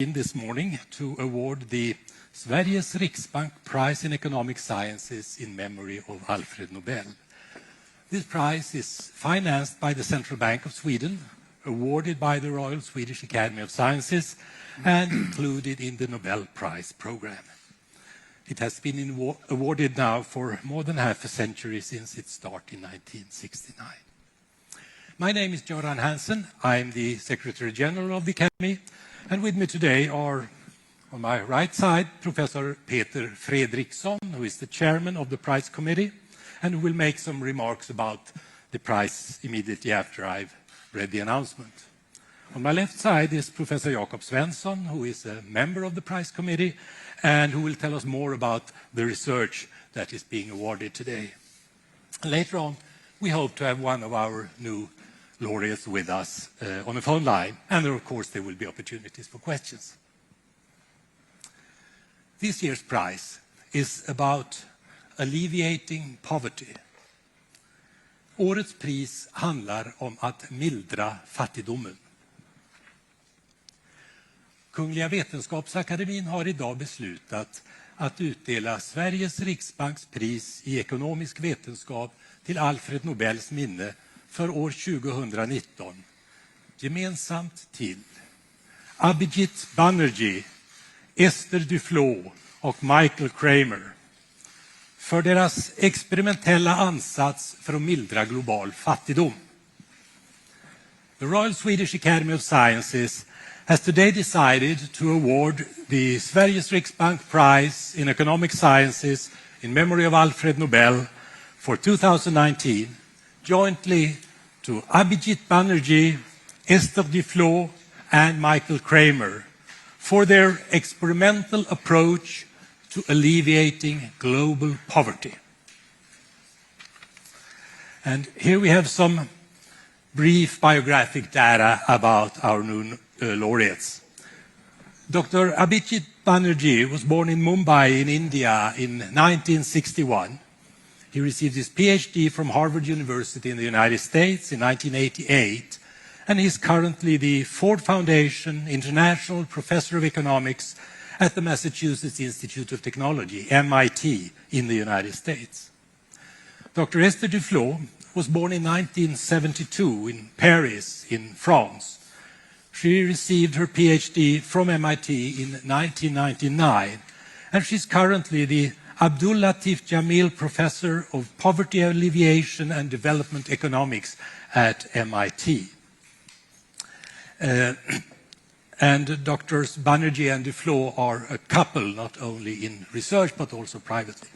in this morning to award the Sveriges Riksbank Prize in Economic Sciences in Memory of Alfred Nobel. This prize is financed by the Central Bank of Sweden, awarded by the Royal Swedish Academy of Sciences, and included in the Nobel Prize program. It has been awarded now for more than half a century since its start in 1969. My name is Göran Hansen. I'm the Secretary General of the Academy, and with me today are, on my right side, Professor Peter Fredriksson, who is the Chairman of the Prize Committee, and who will make some remarks about the prize immediately after I've read the announcement. On my left side is Professor Jakob, who is a member of the Prize Committee, and who will tell us more about the research that is being awarded today. Later on, we hope to have one of our new laureates with us on a phone line, and of course there will be opportunities for questions. This year's prize is about alleviating poverty. Årets pris handlar om att mildra fattigdomen. Kungliga Vetenskapsakademin har idag beslutat att utdela Sveriges Riksbanks pris i ekonomisk vetenskap till Alfred Nobels minne för år 2019, gemensamt till Abhijit Banerjee, Esther Duflo och Michael Kramer för deras experimentella ansats för att mildra global fattigdom. The Royal Swedish Academy of Sciences has today decided to award the Sveriges Riksbank Prize in Economic Sciences in Memory of Alfred Nobel for 2019 jointly to Abhijit Banerjee, Esther Duflo, and Michael Kramer for their experimental approach to alleviating global poverty. And here we have some brief biographic data about our new laureates. Dr. Abhijit Banerjee was born in Mumbai in India in 1961. He received his PhD from Harvard University in the United States in 1988, and he is currently the Ford Foundation International Professor of Economics at the Massachusetts Institute of Technology, MIT, in the United States. Dr. Esther Duflo was born in 1972 in Paris, in France. She received her PhD from MIT in 1999, and she's currently the Abdul Latif Jamil Professor of Poverty Alleviation and Development Economics at MIT. And Drs. Banerjee and Duflo are a couple, not only in research, but also privately.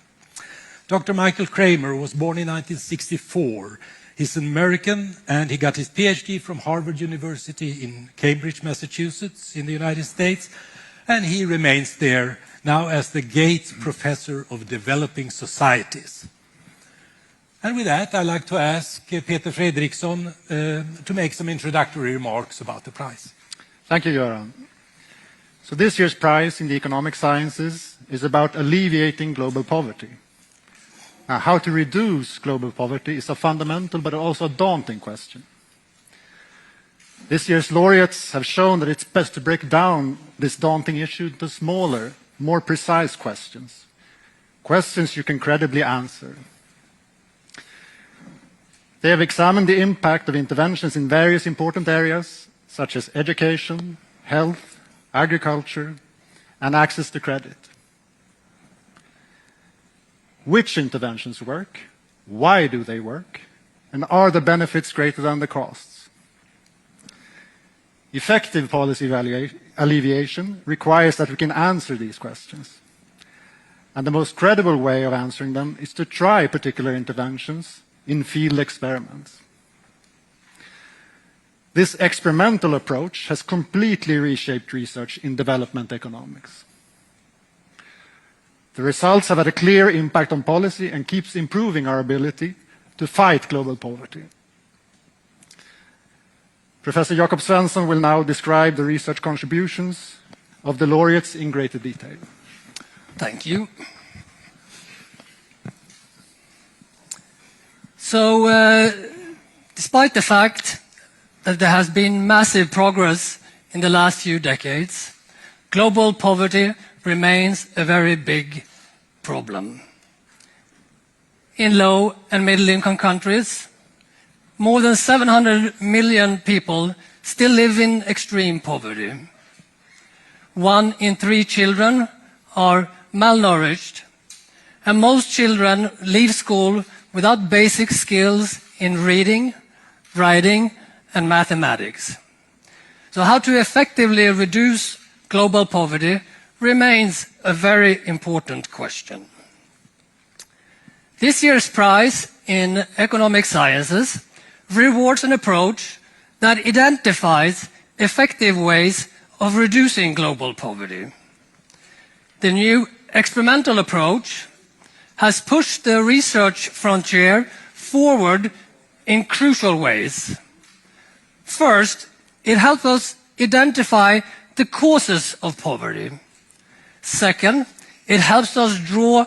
Dr. Michael Kramer was born in 1964. He's an American, and he got his PhD from Harvard University in Cambridge, Massachusetts, in the United States, and he remains there now as the Gates Professor of Developing Societies. And with that, I'd like to ask Peter Fredriksson to make some introductory remarks about the prize. Thank you, Göran. So this year's prize in the economic sciences is about alleviating global poverty. Now, how to reduce global poverty is a fundamental but also a daunting question. This year's laureates have shown that it's best to break down this daunting issue into smaller, more precise questions. Questions you can credibly answer. They have examined the impact of interventions in various important areas, such as education, health, agriculture, and access to credit. Which interventions work? Why do they work? And are the benefits greater than the costs? Effective policy alleviation requires that we can answer these questions. And the most credible way of answering them is to try particular interventions in field experiments. This experimental approach has completely reshaped research in development economics. The results have had a clear impact on policy and keeps improving our ability to fight global poverty. Professor Jakob Stenson will now describe the research contributions of the laureates in greater detail. Thank you. So, despite the fact that there has been massive progress in the last few decades, global poverty remains a very big problem. In low and middle income countries, more than 700 million people still live in extreme poverty. 1 in 3 children are malnourished, and most children leave school without basic skills in reading, writing, and mathematics. So how to effectively reduce global poverty remains a very important question. This year's prize in economic sciences rewards an approach that identifies effective ways of reducing global poverty. The new experimental approach has pushed the research frontier forward in crucial ways. First, it helps us identify the causes of poverty. Second, it helps us draw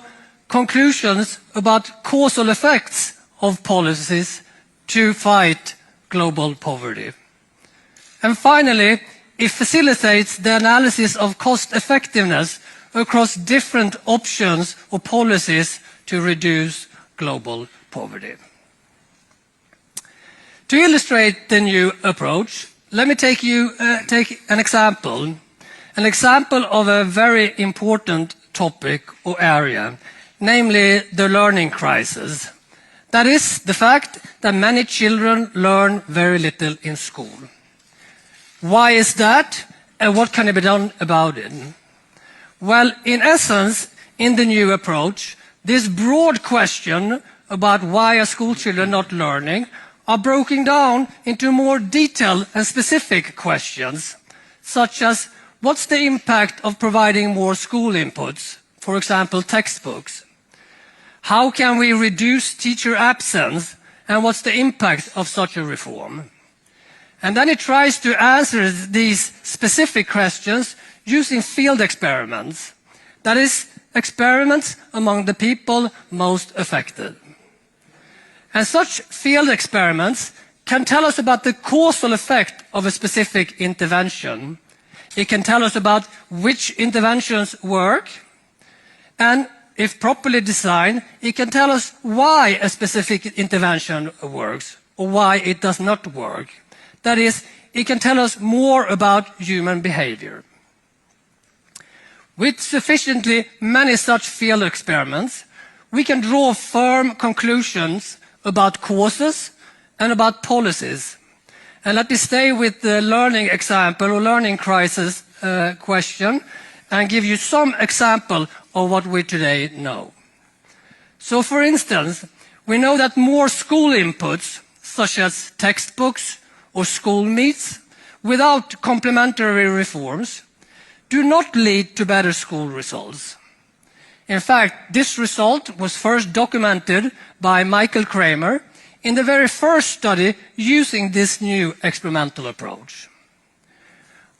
conclusions about causal effects of policies to fight global poverty. And finally, it facilitates the analysis of cost effectiveness across different options or policies to reduce global poverty. To illustrate the new approach, let me take an example of a very important topic or area, namely the learning crisis. That is the fact that many children learn very little in school. Why is that, and what can be done about it? Well, in essence, in the new approach, this broad question about why are school children not learning are broken down into more detailed and specific questions, such as what's the impact of providing more school inputs, for example, textbooks? How can we reduce teacher absence, and what's the impact of such a reform? And then it tries to answer these specific questions using field experiments, that is, experiments among the people most affected. And such field experiments can tell us about the causal effect of a specific intervention. It can tell us about which interventions work, and if properly designed, it can tell us why a specific intervention works or why it does not work. That is, it can tell us more about human behavior. With sufficiently many such field experiments, we can draw firm conclusions about causes and about policies. And let me stay with the learning example or learning crisis question and give you some example of what we today know. So for instance, we know that more school inputs, such as textbooks or school meals, without complementary reforms, do not lead to better school results. In fact, this result was first documented by Michael Kramer in the very first study using this new experimental approach.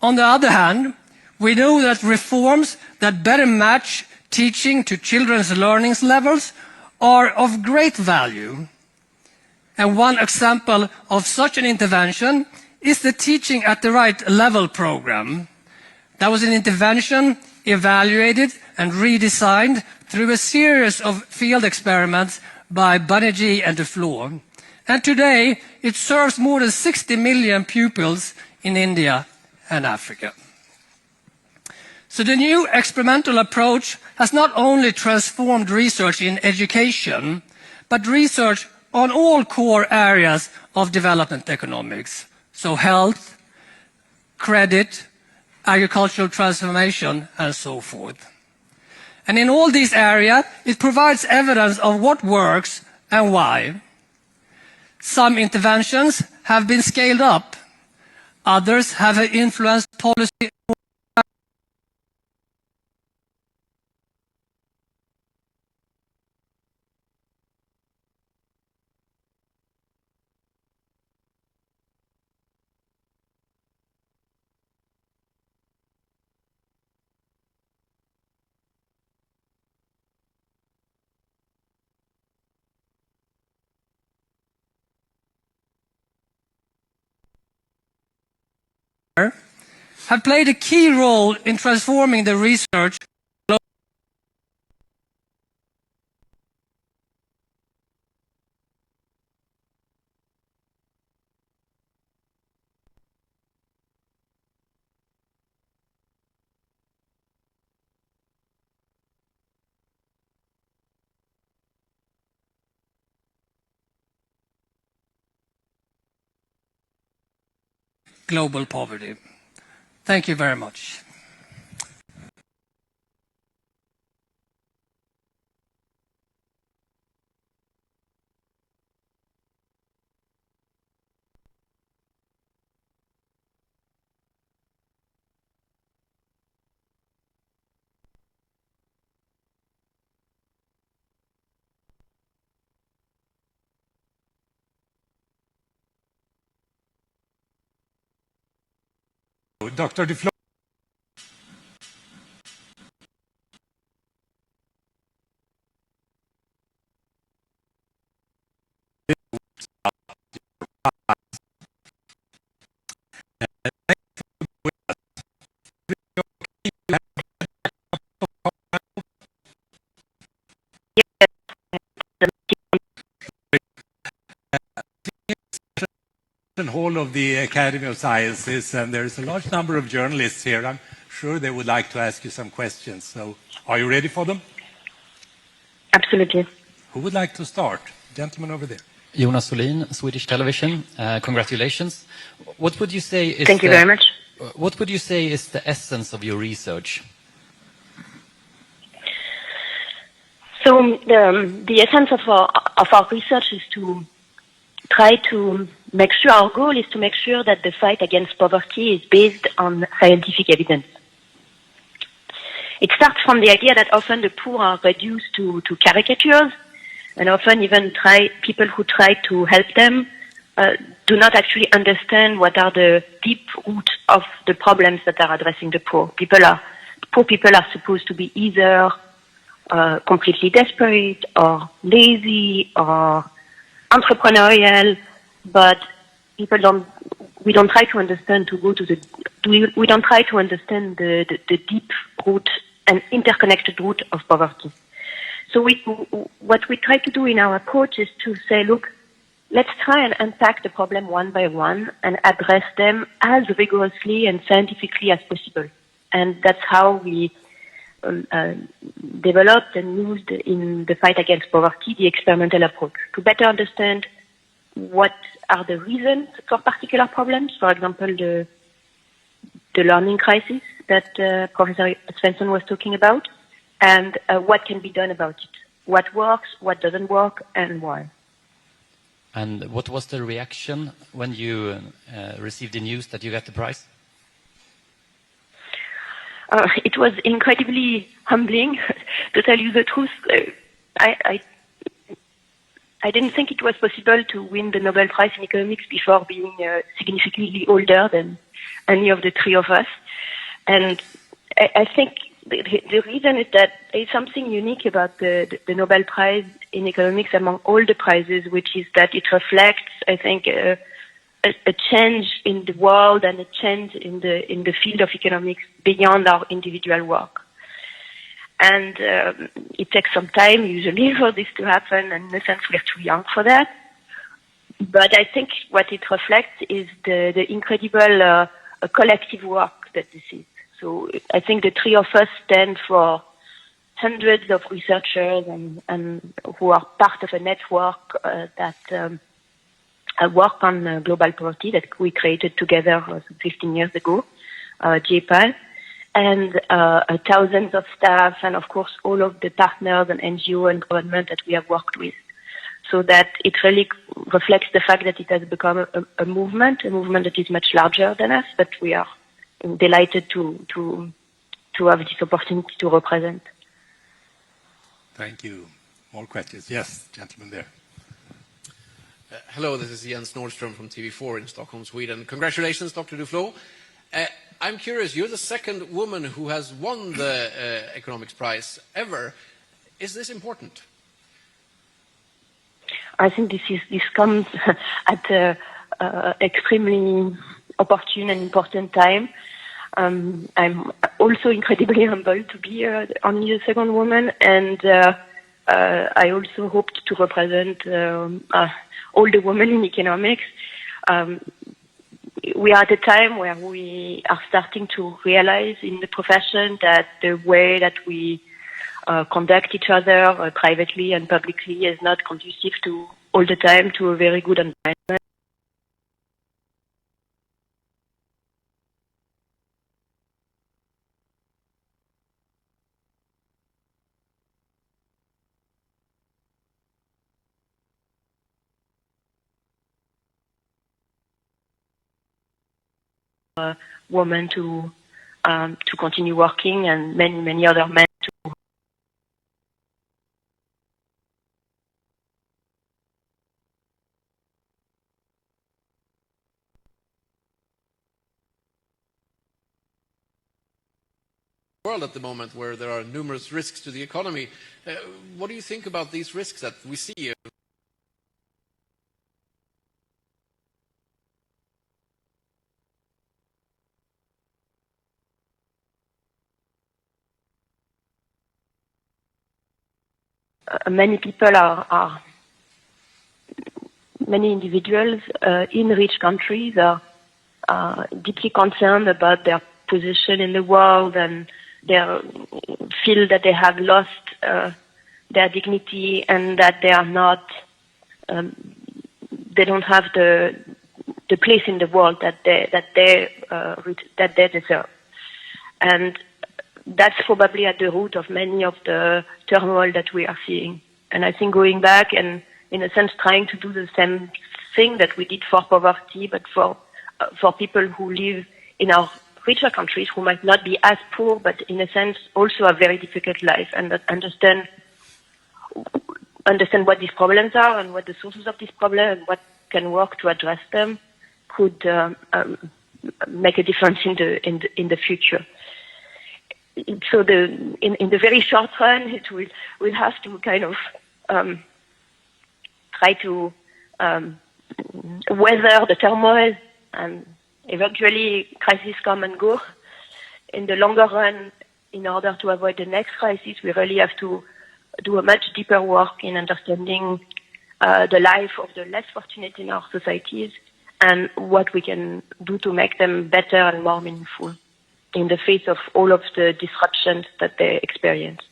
On the other hand, we know that reforms that better match teaching to children's learning levels are of great value. And one example of such an intervention is the Teaching at the Right Level program. That was an intervention evaluated and redesigned through a series of field experiments by Banerjee and Deflor. And today, it serves more than 60 million pupils in India and Africa. So the new experimental approach has not only transformed research in education, but research on all core areas of development economics. So health, credit, agricultural transformation, and so forth. And in all these areas, it provides evidence of what works and why. Some interventions have been scaled up. Others have influenced policy. have played a key role in transforming the research global poverty. Thank you very much. Dr. Duflo. Hall of the Academy of Sciences, and there's a large number of journalists here. I'm sure they would like to ask you some questions. So, are you ready for them? Absolutely. Who would like to start? Gentleman over there. Jonas Solin, Swedish Television. Congratulations. What would you say is Thank you very much. What would you say is the essence of your research? So the essence of our research is to try to make sure, our goal is to make sure that the fight against poverty is based on scientific evidence. It starts from the idea that often the poor are reduced to caricatures, and often even people who try to help them do not actually understand what are the deep roots of the problems that are addressing the poor. Poor people are supposed to be either completely desperate or lazy or entrepreneurial, but we don't try to understand we don't try to understand the deep root and interconnected root of poverty. So what we try to do in our approach is to say, look, let's try and unpack the problem one by one and address them as rigorously and scientifically as possible. And that's how we developed and used in the fight against poverty the experimental approach to better understand what are the reasons for particular problems, for example, the learning crisis that Professor Stenson was talking about, and what can be done about it, what works, what doesn't work, and why. And what was the reaction when you received the news that you got the prize? It was incredibly humbling, to tell you the truth. I didn't think it was possible to win the Nobel Prize in economics before being significantly older than any of the three of us. And I think the reason is that there's something unique about the Nobel Prize in economics among all the prizes, which is that it reflects, I think, a change in the world and a change in the field of economics beyond our individual work. And it takes some time usually for this to happen, and in a sense we're too young for that. But I think what it reflects is the incredible collective work that this is. So I think the three of us stand for hundreds of researchers and who are part of a network that work on global poverty that we created together 15 years ago, JPAL, and thousands of staff, and of course all of the partners and NGO and government that we have worked with. So that it really reflects the fact that it has become a movement that is much larger than us, but we are delighted to have this opportunity to represent. Thank you. More questions? Yes, gentleman there. Hello, this is Jens Nordström from TV4 in Stockholm, Sweden. Congratulations, Dr. Duflo. I'm curious, you're the second woman who has won the economics prize ever. Is this important? I think this comes at an extremely opportune and important time. I'm also incredibly humbled to be only the second woman, and I also hoped to represent all the women in economics. We are at a time where we are starting to realize in the profession that the way that we conduct each other privately and publicly is not conducive to all the time to a very good environment. Women to continue working, and many other men to. World at the moment, where there are numerous risks to the economy. What do you think about these risks that we see? Many people many individuals in rich countries are deeply concerned about their position in the world, and they feel that they have lost their dignity, and that they are not, they don't have the place in the world that they deserve, and that's probably at the root of many of the turmoil that we are seeing. And I think going back and, in a sense, trying to do the same thing that we did for poverty, but for people who live in our richer countries, who might not be as poor, but in a sense also have very difficult life, and that understand what these problems are and what the sources of these problems and what can work to address them, could make a difference in the future. So in the very short run, we'll have to kind of try to weather the turmoil, and eventually crises come and go. In the longer run, in order to avoid the next crisis, we really have to do a much deeper work in understanding the life of the less fortunate in our societies, and what we can do to make them better and more meaningful in the face of all of the disruptions that they experience.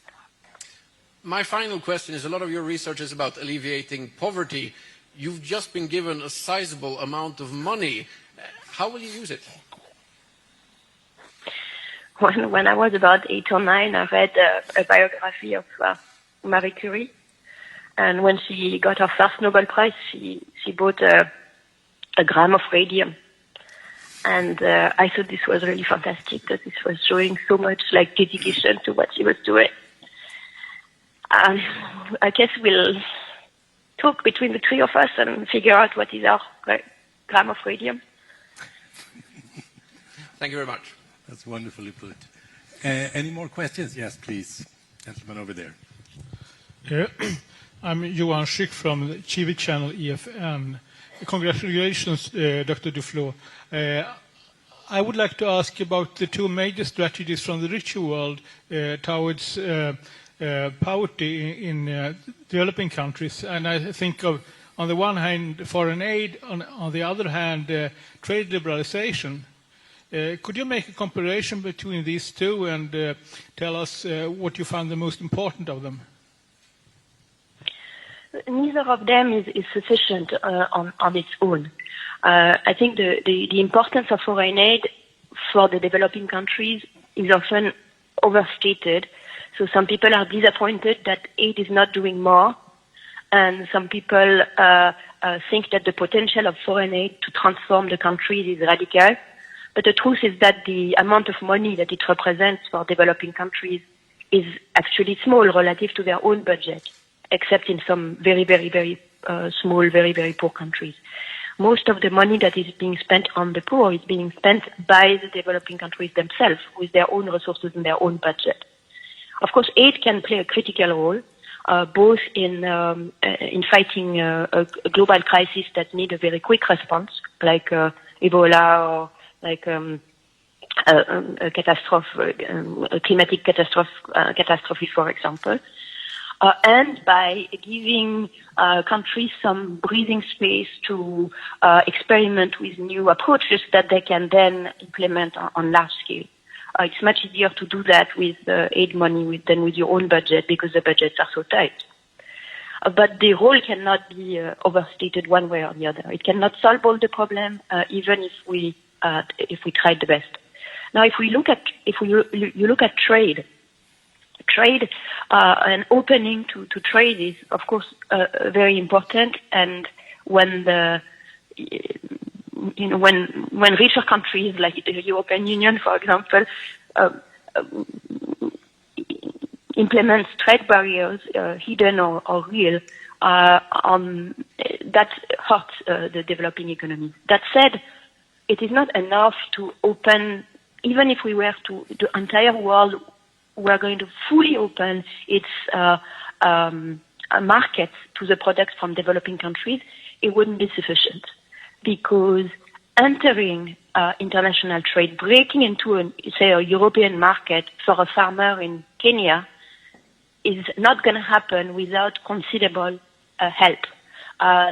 My final question is, a lot of your research is about alleviating poverty. You've just been given a sizable amount of money. How will you use it? When I was about 8 or 9, I read a biography of Marie Curie. And when she got her first Nobel Prize, she bought a gram of radium. And I thought this was really fantastic, that this was showing so much dedication to what she was doing. I guess we'll talk between the three of us and figure out what is our gram of radium. Thank you very much. That's wonderfully put. Any more questions? Yes, please. Gentleman over there. I'm Johan Schick from the TV channel EFN. Congratulations, Dr. Duflo. I would like to ask about the two major strategies from the richer world towards poverty in developing countries. And I think of, on the one hand, foreign aid, on the other hand, trade liberalization. Could you make a comparison between these two and tell us what you found the most important of them? Neither of them is sufficient on its own. I think the importance of foreign aid for the developing countries is often overstated. So some people are disappointed that aid is not doing more, and some people think that the potential of foreign aid to transform the countries is radical. But the truth is that the amount of money that it represents for developing countries is actually small relative to their own budget, except in some very, very, very small, very, very poor countries. Most of the money that is being spent on the poor is being spent by the developing countries themselves with their own resources and their own budget. Of course, aid can play a critical role, both in fighting a global crisis that need a very quick response, like Ebola or like a catastrophe, a climatic catastrophe, for example, and by giving countries some breathing space to experiment with new approaches that they can then implement on large scale. It's much easier to do that with aid money than with your own budget because the budgets are so tight. But the role cannot be overstated one way or the other. It cannot solve all the problem, even if we tried the best. Now, if you look at trade, an opening to trade is, of course, very important. And when when richer countries like the European Union, for example, implements trade barriers, hidden or real, that hurts the developing economies. That said, it is not enough to open, even if we were to, the entire world were going to fully open its markets to the products from developing countries, it wouldn't be sufficient. Because entering international trade, breaking into, a European market for a farmer in Kenya is not going to happen without considerable help.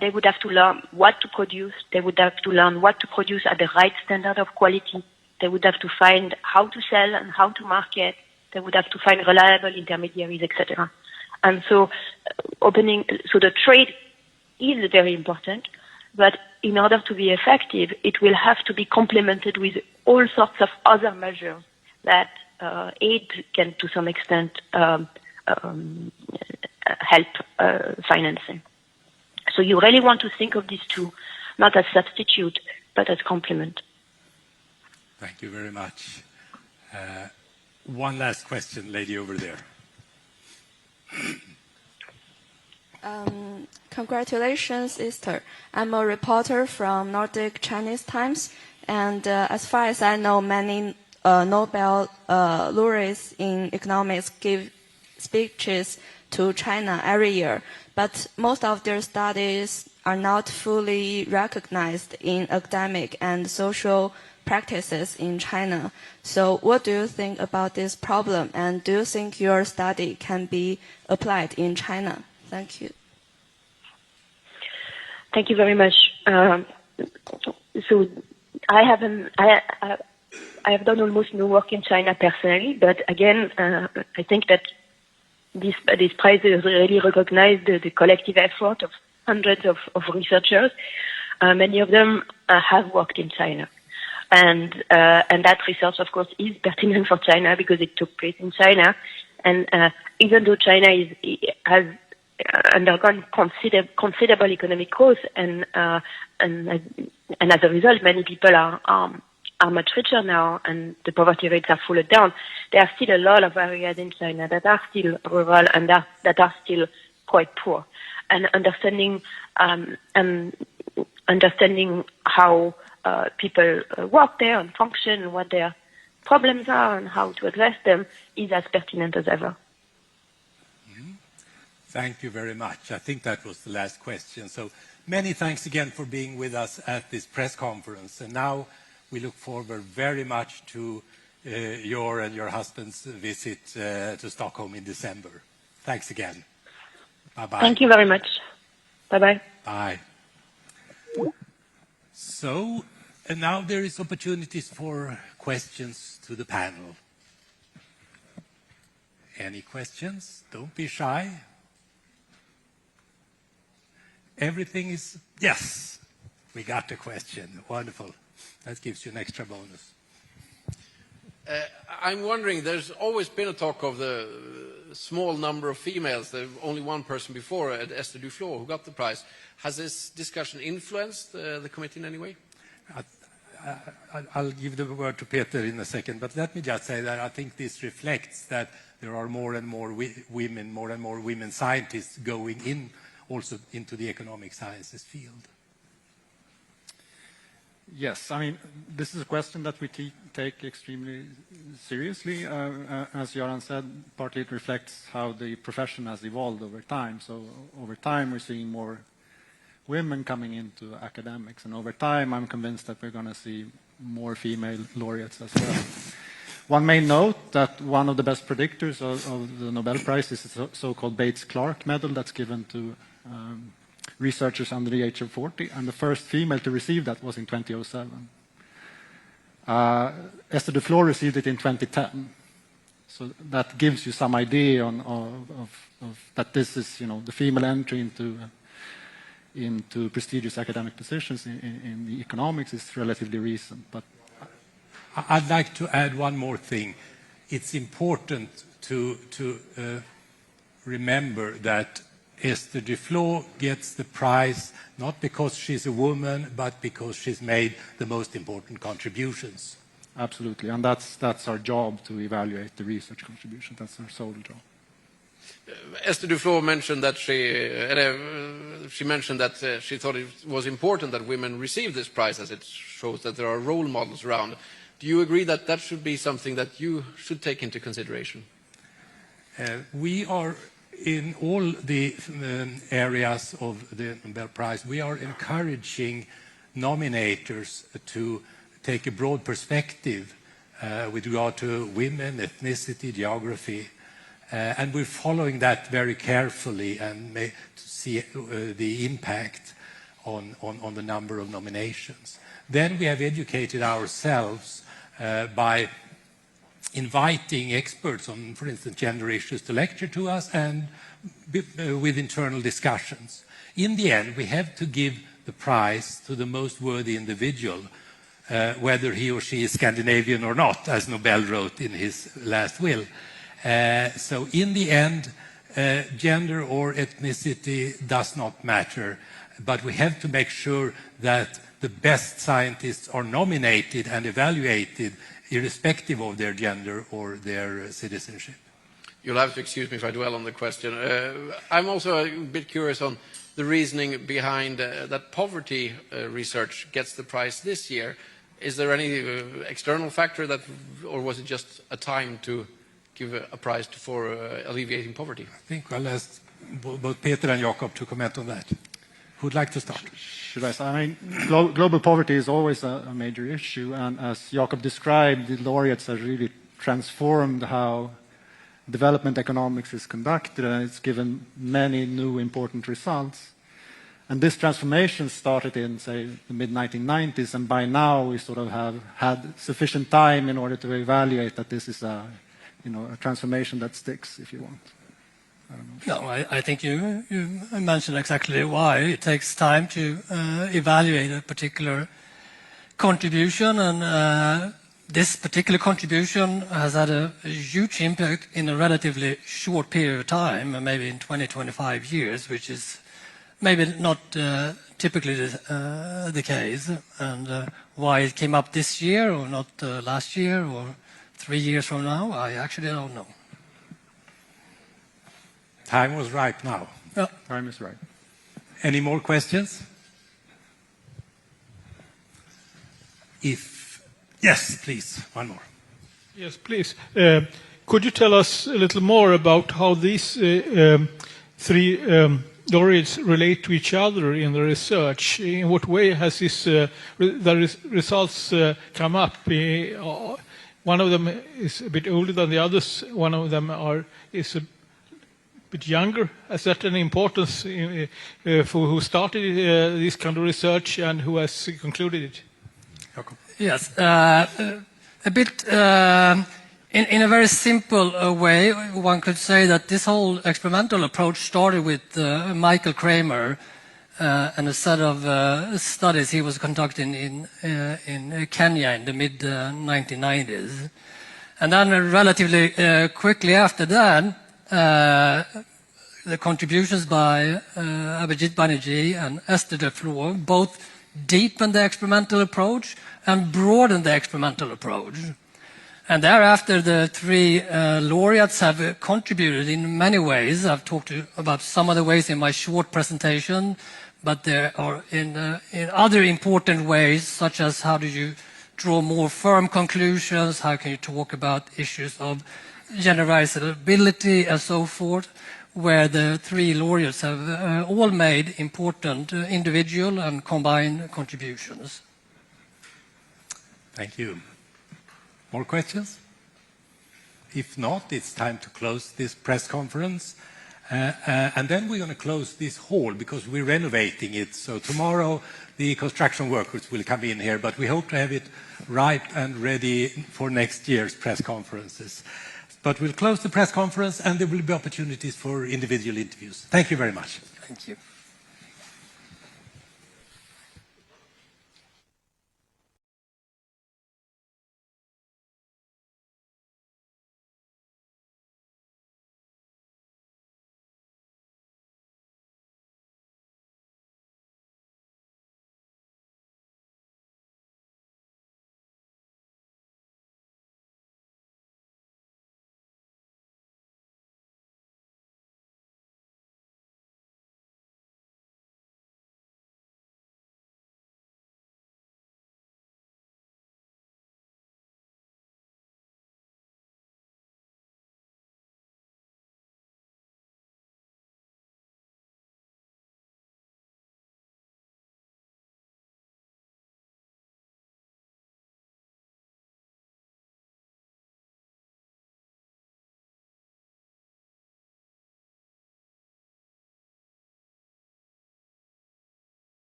They would have to learn what to produce. They would have to learn what to produce at the right standard of quality. They would have to find how to sell and how to market. They would have to find reliable intermediaries, etc. And so the trade is very important, but in order to be effective, it will have to be complemented with all sorts of other measures that aid can, to some extent, help financing. So you really want to think of these two, not as substitute, but as complement. Thank you very much. One last question, lady over there. Congratulations, Esther. I'm a reporter from Nordic Chinese Times, and as far as I know, many Nobel laureates in economics give speeches to China every year, but most of their studies are not fully recognized in academic and social practices in China. So what do you think about this problem, and do you think your study can be applied in China? Thank you. Thank you very much. So I have done almost no work in China personally, but again, I think that this prize really recognized the collective effort of hundreds of researchers. Many of them have worked in China. And that research, of course, is pertinent for China because it took place in China. And even though China has undergone considerable economic growth, and as a result, many people are much richer now, and the poverty rates are fallen down. There are still a lot of areas in China that are still rural and that are still quite poor. And understanding how people work there and function, and what their problems are, and how to address them is as pertinent as ever. Thank you very much. I think that was the last question. So many thanks again for being with us at this press conference. And now we look forward very much to your and your husband's visit to Stockholm in December. Thanks again. Bye-bye. Thank you very much. Bye-bye. Bye. So, and now there is opportunities for questions to the panel. Any questions? Don't be shy. Everything is, yes, we got the question. Wonderful. That gives you an extra bonus. I'm wondering, there's always been a talk of the small number of females. There's only one person before, Esther Duflo, who got the prize. Has this discussion influenced the committee in any way? I'll give the word to Peter in a second, but let me just say that I think this reflects that there are more and more women scientists going in also into the economic sciences field. Yes, I mean, this is a question that we take extremely seriously. As Göran said, partly it reflects how the profession has evolved over time. So over time, we're seeing more women coming into academics. And over time, I'm convinced that we're going to see more female laureates as well. One may note that one of the best predictors of the Nobel Prize is the so-called Bates-Clark medal that's given to researchers under the age of 40, and the first female to receive that was in 2007. Esther Duflo received it in 2010. So that gives you some idea of that this is, the female entry into prestigious academic positions in the economics is relatively recent. But I'd like to add one more thing. It's important to remember that Esther Duflo gets the prize not because she's a woman, but because she's made the most important contributions. Absolutely, and that's our job, to evaluate the research contribution. That's our sole job. Esther Duflo mentioned that she mentioned that she thought it was important that women receive this prize, as it shows that there are role models around. Do you agree that that should be something that you should take into consideration? We are, in all the areas of the Nobel Prize, we are encouraging nominators to take a broad perspective with regard to women, ethnicity, geography, and we're following that very carefully and to see the impact on the number of nominations. Then we have educated ourselves by inviting experts on, for instance, gender issues to lecture to us, and with internal discussions. In the end, we have to give the prize to the most worthy individual, whether he or she is Scandinavian or not, as Nobel wrote in his last will. So in the end, gender or ethnicity does not matter, but we have to make sure that the best scientists are nominated and evaluated irrespective of their gender or their citizenship. You'll have to excuse me if I dwell on the question. I'm also a bit curious on the reasoning behind that poverty research gets the prize this year. Is there any external factor that, or was it just a time to give a prize for alleviating poverty? I think I'll ask both Peter and Jakob to comment on that. Who'd like to start? Should I say? I mean, global poverty is always a major issue, and as Jakob described, the laureates have really transformed how development economics is conducted, and it's given many new important results. And this transformation started in, say, the mid-1990s, and by now we sort of have had sufficient time in order to evaluate that this is a transformation that sticks, if you want. I don't know. No, I think you mentioned exactly why. It takes time to evaluate a particular contribution, and this particular contribution has had a huge impact in a relatively short period of time, maybe in 20-25 years, which is maybe not typically the case. And why it came up this year or not last year or 3 years from now, I actually don't know. Time was right now. Yeah. Time is right. Any more questions? Yes, please, one more. Yes, please. Could you tell us a little more about how these three laureates relate to each other in the research? In what way has the results come up? One of them is a bit older than the others. One of them is a bit younger. Has that an importance for who started this kind of research and who has concluded it? Jakob. Yes, a bit in a very simple way, one could say that this whole experimental approach started with Michael Kramer and a set of studies he was conducting in Kenya in the mid-1990s. And then relatively quickly after that, the contributions by Abhijit Banerjee and Esther Duflo both deepened the experimental approach and broadened the experimental approach. And thereafter, the three laureates have contributed in many ways. I've talked about some of the ways in my short presentation, but there are in other important ways, such as how do you draw more firm conclusions, how can you talk about issues of generalizability and so forth, where the three laureates have all made important individual and combined contributions. Thank you. More questions? If not, it's time to close this press conference. And then we're going to close this hall because we're renovating it. So tomorrow the construction workers will come in here, but we hope to have it right and ready for next year's press conferences. But we'll close the press conference and there will be opportunities for individual interviews. Thank you very much. Thank you.